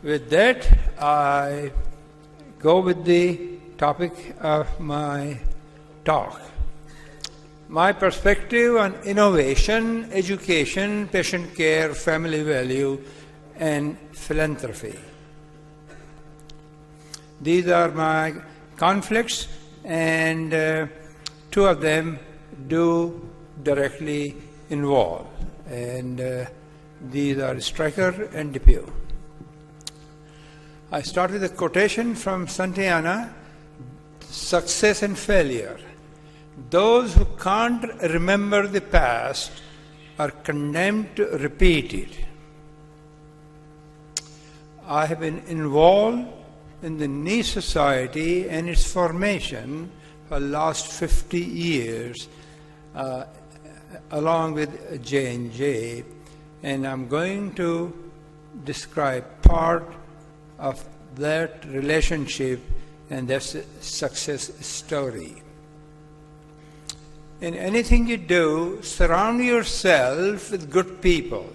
With that, I go with the topic of my talk. My perspective on innovation, education, patient care, family value, and philanthropy. These are my conflicts, and two of them do directly involve. And these are Stryker and Depew. I start with a quotation from Santayana, "Success and failure. Those who can't remember the past are condemned to repeat it." I have been involved in the knee society and its formation for the last 50 years, along with J&J, and I'm going to describe part of that relationship and that success story. In anything you do, surround yourself with good people.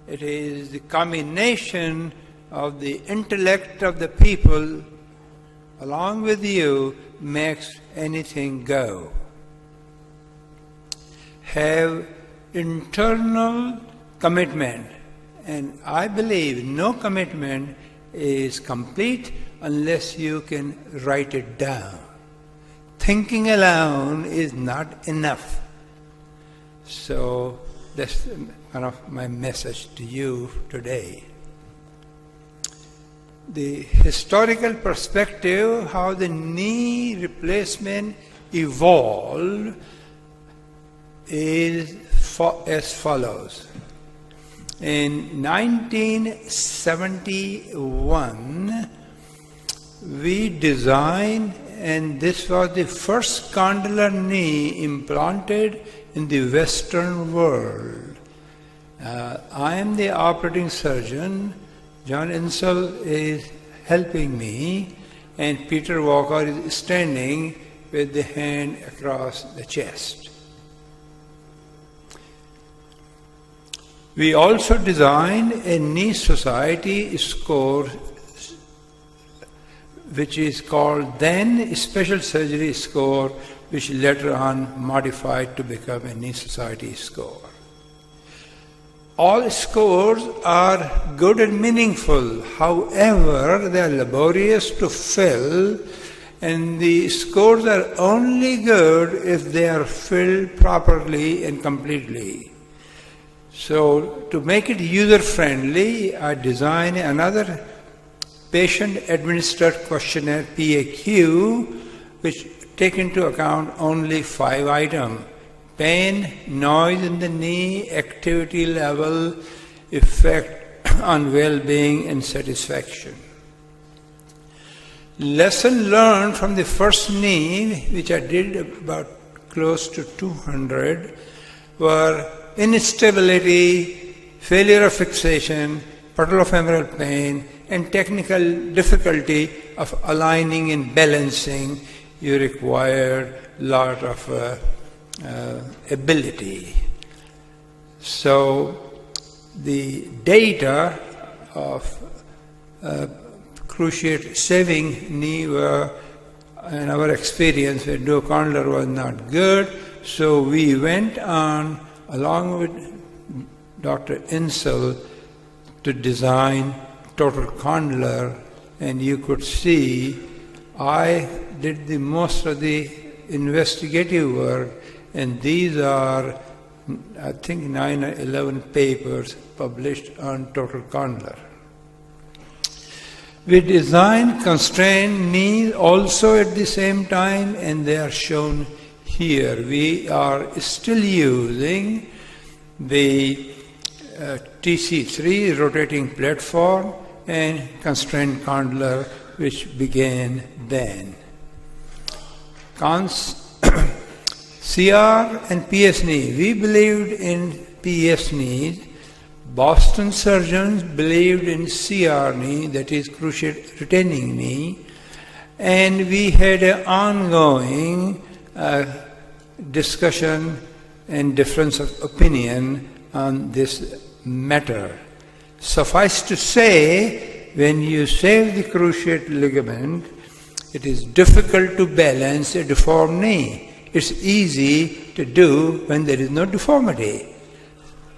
It is the combination of the intellect of the people along with you makes anything go. Have internal commitment, and I believe no commitment is complete unless you can write it down. Thinking alone is not enough. So that's kind of my message to you today. The historical perspective, how the knee replacement evolved, is as follows. In 1971, we designed, and this was the first condylar knee implanted in the Western world. I am the operating surgeon. John Insel is helping me, and Peter Walker is standing with the hand across the chest. We also designed a knee society score, which is called then Special Surgery Score, which later on modified to become a knee society score. All scores are good and meaningful. However, they are laborious to fill, and the scores are only good if they are filled properly and completely. So, to make it user-friendly, I designed another patient-administered questionnaire, PAQ, which take into account only 5 items: pain, noise in the knee, activity level, effect on well-being and satisfaction. Lesson learned from the first knee, which I did about close to 200, were instability, failure of fixation, patellofemoral pain, and technical difficulty of aligning and balancing. You require a lot of ability. So the data of cruciate saving knee were, in our experience, with duocondylar was not good. So we went on, along with Dr. Insel, to design total condylar, and you could see I did the most of the investigative work, and these are, I think, 9 or 11 papers published on total condylar. We designed constrained knees also at the same time, and they are shown here. We are still using the TC3 rotating platform and constrained condylar, which began then. CR and PS knee. We believed in PS knees. Boston surgeons believed in CR knee, that is cruciate retaining knee, and we had an ongoing discussion and difference of opinion on this matter. Suffice to say when you save the cruciate ligament, it is difficult to balance a deformed knee. It's easy to do when there is no deformity.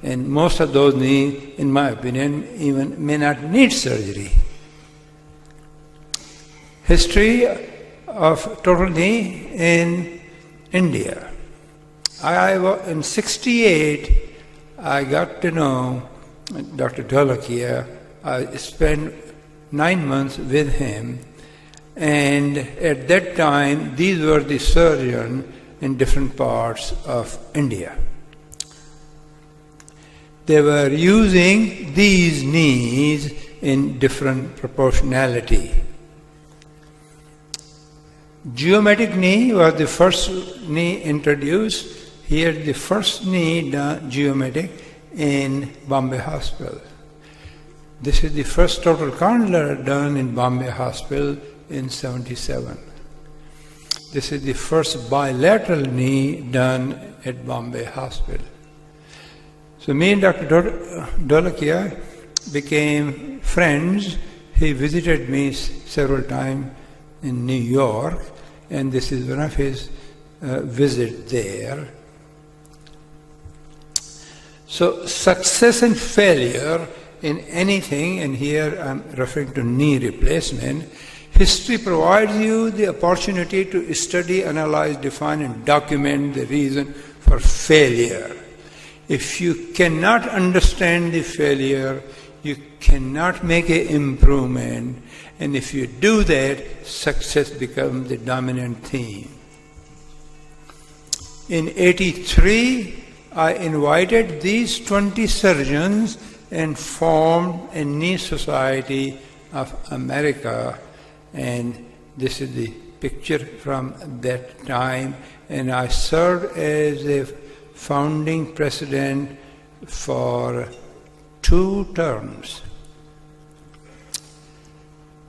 And most of those knees, in my opinion, even may not need surgery. History of total knee in India. In 1968, I got to know Dr. Dholakia. I spent 9 months with him, and at that time, these were the surgeons in different parts of India. They were using these knees in different proportionality. Geometric knee was the first knee introduced. Here, the first knee done geometric in Bombay Hospital. This is the first total condylar done in Bombay Hospital in 1977. This is the first bilateral knee done at Bombay Hospital. So me and Dr. Dholakia became friends. He visited me several times in New York, and this is one of his visits there. So success and failure in anything, and here I'm referring to knee replacement, history provides you the opportunity to study, analyze, define, and document the reason for failure. If you cannot understand the failure, you cannot make an improvement, and if you do that, success becomes the dominant theme. In 1983, I invited these 20 surgeons and formed a knee society of America, and this is the picture from that time, and I served as a founding president for 2 terms.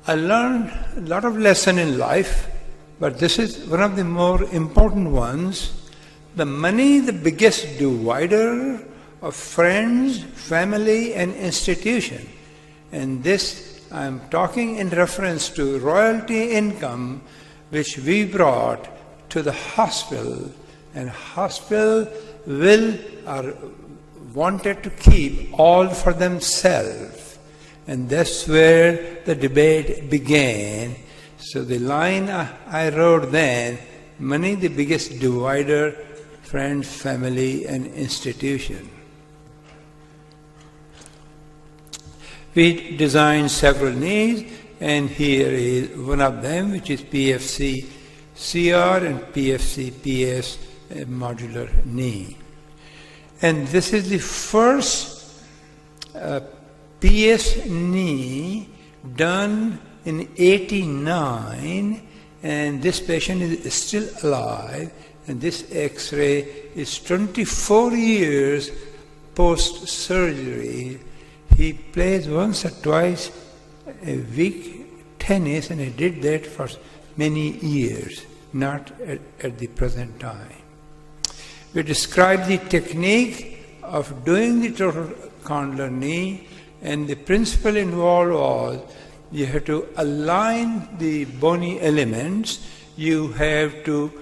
I learned a lot of lessons in life, but this is one of the more important ones. The money, the biggest divider of friends, family, and institution. And this, I'm talking in reference to royalty income, which we brought to the hospital, and hospital will or wanted to keep all for themselves. And that's where the debate began. So the line I wrote then, money the biggest divider, friends, family, and institution. We designed several knees, and here is one of them, which is PFC CR and PFC PS modular knee. And this is the first PS knee done in 1989, and this patient is still alive, and this X-ray is 24 years post-surgery. He plays once or twice a week tennis, and he did that for many years, not at the present time. We described the technique of doing the total condylar knee, and the principle involved was you have to align the bony elements, you have to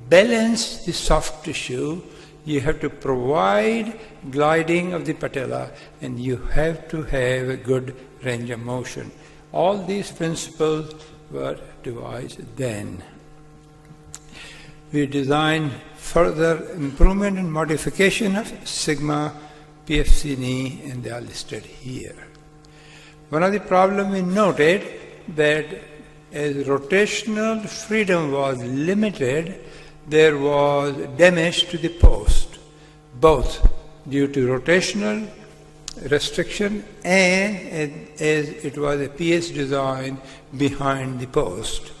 balance the soft tissue, you have to provide gliding of the patella, and you have to have a good range of motion. All these principles were devised then. We designed further improvement and modification of Sigma PFC knee, and they are listed here. One of the problems we noted that as rotational freedom was limited, there was damage to the post, both due to rotational restriction and as it was a PS design behind the post.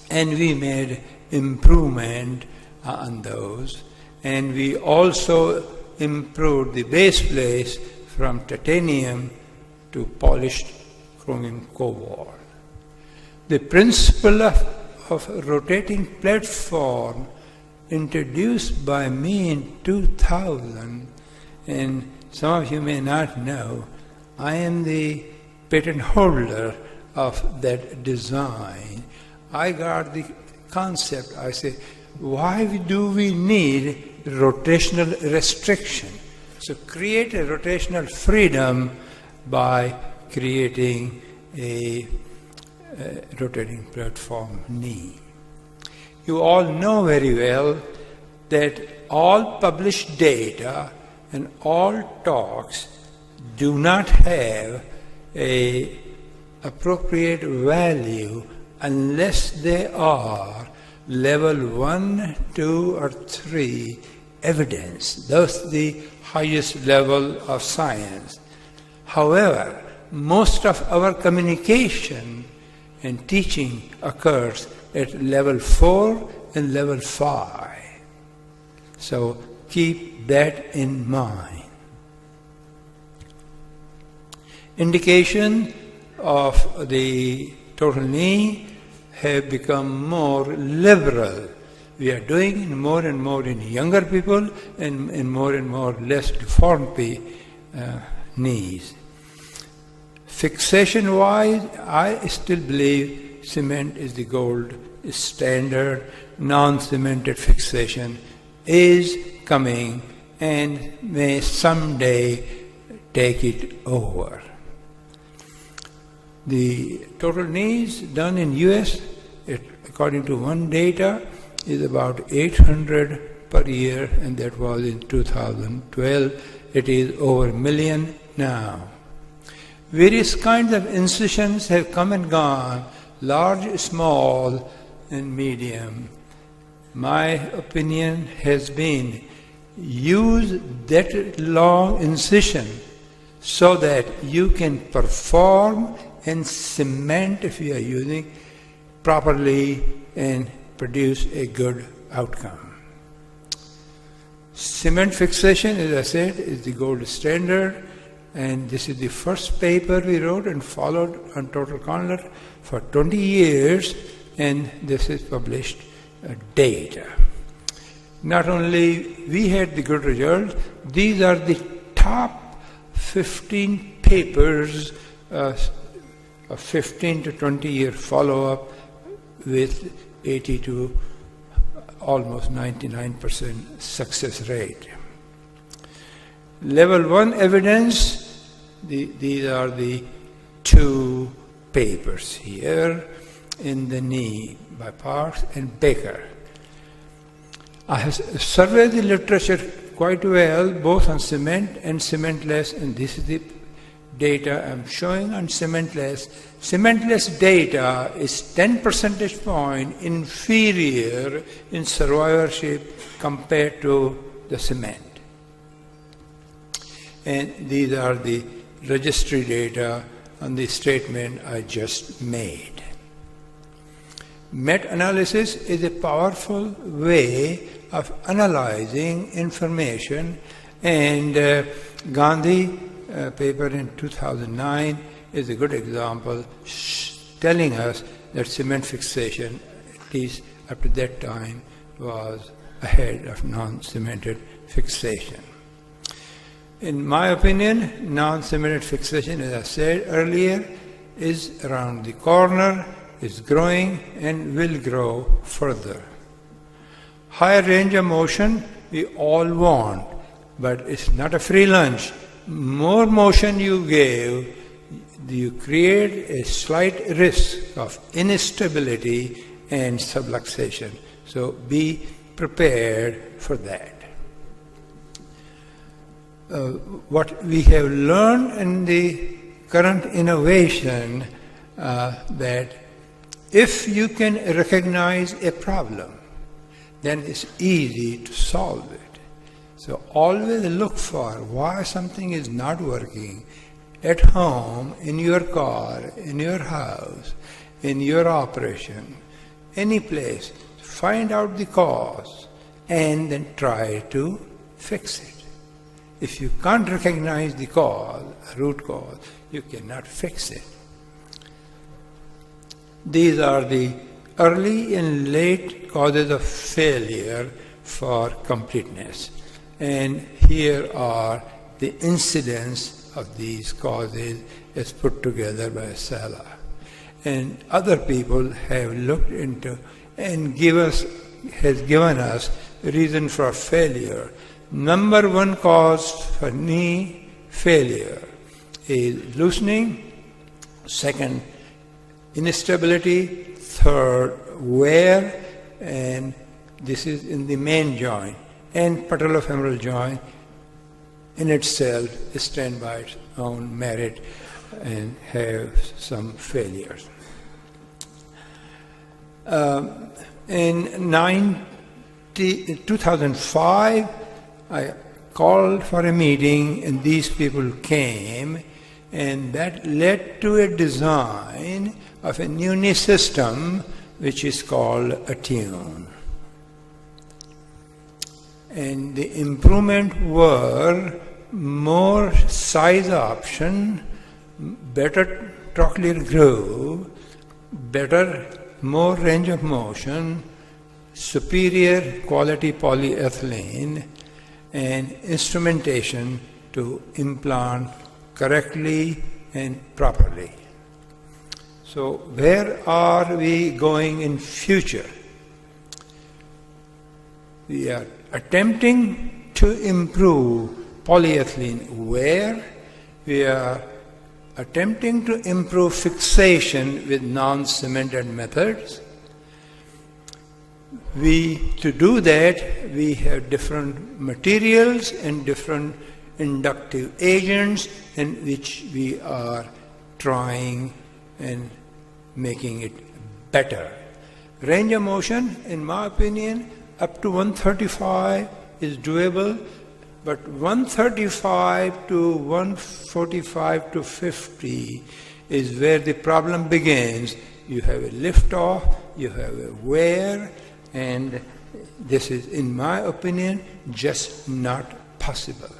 And we made improvement on those, and we also improved the base plate from titanium to polished chromium cobalt. The principle of rotating platform introduced by me in 2000, and some of you may not know, I am the patent holder of that design. I got the concept. I say, why do we need rotational restriction? So create a rotational freedom by creating a rotating platform knee. You all know very well that all published data and all talks do not have a appropriate value unless they are level 1, 2, or 3 evidence. Thus the highest level of science. However, most of our communication and teaching occurs at level 4 and level 5. So keep that in mind. Indication of the total knee have become more liberal. We are doing more and more in younger people and more less deformed knees. Fixation-wise, I still believe cement is the gold standard. Non-cemented fixation is coming and may someday take it over. The total knees done in US, according to one data, is about 800 per year, and that was in 2012. It is over 1 million now. Various kinds of incisions have come and gone, large, small, and medium. My opinion has been, use that long incision so that you can perform and cement, if you are using properly, and produce a good outcome. Cement fixation, as I said, is the gold standard, and this is the first paper we wrote and followed on total conduct for 20 years, and this is published data. Not only we had the good result, these are the top 15 papers, a 15 to 20 year follow-up with 80 to almost 99% success rate. Level 1 evidence, these are the 2 papers here in the knee by Parks and Baker. I have surveyed the literature quite well, both on cement and cementless, and this is the data I'm showing on cementless. Cementless data is 10 percentage point inferior in survivorship compared to the cement. And these are the registry data on the statement I just made. Meta-analysis is a powerful way of analyzing information, and Gandhi paper in 2009 is a good example, telling us that cement fixation, at least up to that time, was ahead of non-cemented fixation. In my opinion, non-cemented fixation, as I said earlier, is around the corner, is growing and will grow further. Higher range of motion we all want, but it's not a free lunch. More motion you give, you create a slight risk of instability and subluxation. So be prepared for that. What we have learned in the current innovation, that if you can recognize a problem, then it's easy to solve it. So always look for why something is not working at home, in your car, in your house, in your operation, any place. Find out the cause and then try to fix it. If you can't recognize the cause, root cause, you cannot fix it. These are the early and late causes of failure for completeness. And here are the incidence of these causes is put together by Sala. And other people have looked into and has given us reason for failure. Number one cause for knee failure is loosening, second, instability, third, wear, and this is in the main joint, and patellofemoral joint in itself stand by its own merit and have some failures. In 2005, I called for a meeting and these people came, and that led to a design of a new knee system which is called Attune. And the improvement were more size option, better trochlear groove, more range of motion, superior quality polyethylene, and instrumentation to implant correctly and properly. So where are we going in future? We are attempting to improve polyethylene wear. We are attempting to improve fixation with non-cemented methods. To do that, we have different materials and different inductive agents in which we are trying and making it better. Range of motion, in my opinion, up to 135 is doable, but 135 to 145 to 50 is where the problem begins. You have a lift off, you have a wear, and this is, in my opinion, just not possible.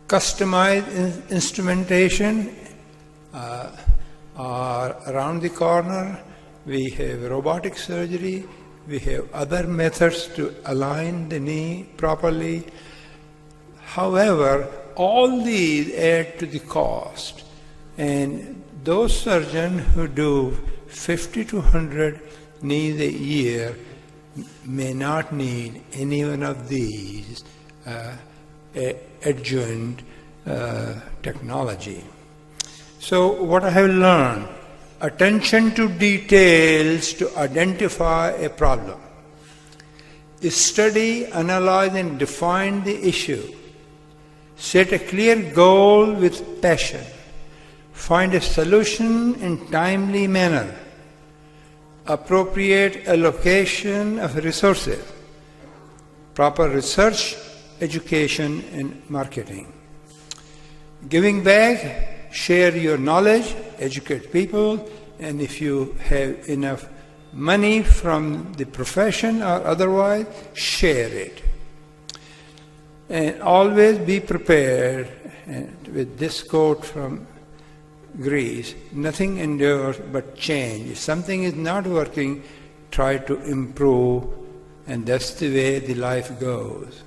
Customized instrumentation are around the corner. We have robotic surgery. We have other methods to align the knee properly. However, all these add to the cost. And those surgeons who do 50 to 100 knees a year may not need any one of these adjoint technology. So what I have learned, attention to details to identify a problem. Study, analyze, and define the issue. Set a clear goal with passion. Find a solution in timely manner. Appropriate allocation of resources. Proper research, education, and marketing. Giving back, share your knowledge, educate people, and if you have enough money from the profession or otherwise, share it. And always be prepared, and with this quote from Greece, nothing endures but change. If something is not working, try to improve, and that's the way the life goes.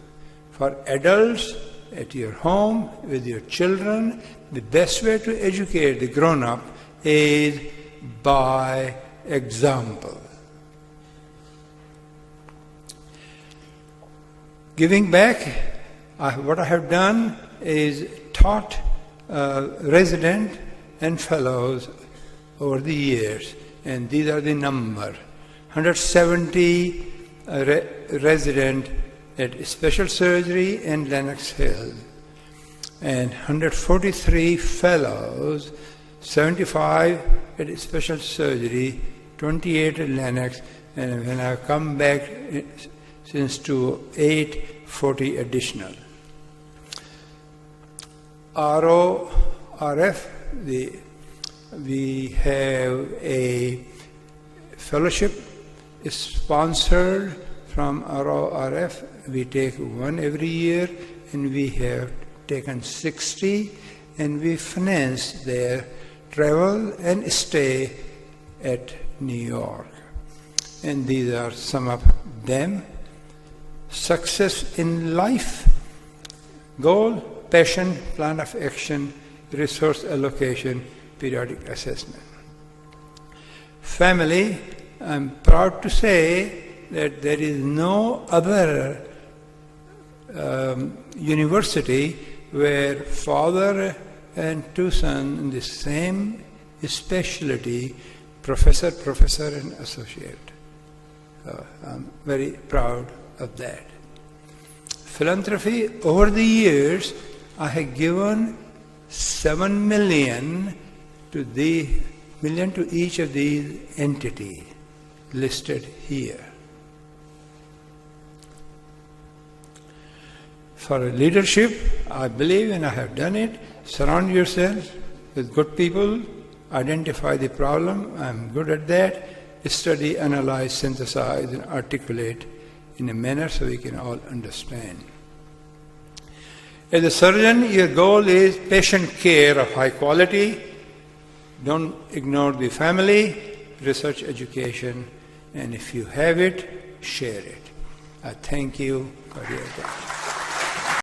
For adults, at your home, with your children, the best way to educate the grown-up is by example. Giving back, what I have done is taught residents and fellows over the years, and these are the number. 170 residents at special surgery and Lenox Hill, and 143 fellows, 75 at special surgery, 28 at Lenox, and when I've come back since 2008, 40 additional. RORF, we have a fellowship sponsored from RORF. We take one every year, and we have taken 60, and we finance their travel and stay at New York. And these are some of them. Success in life. Goal, passion, plan of action, resource allocation, periodic assessment. Family, I'm proud to say that there is no other university where father and two sons in the same specialty, professor, and associate. I'm very proud of that. Philanthropy, over the years, I have given 7 million to each of these entities listed here. For leadership, I believe, and I have done it, surround yourself with good people, identify the problem, I'm good at that, study, analyze, synthesize, and articulate in a manner so we can all understand. As a surgeon, your goal is patient care of high quality. Don't ignore the family, research, education, and if you have it, share it. I thank you for your time.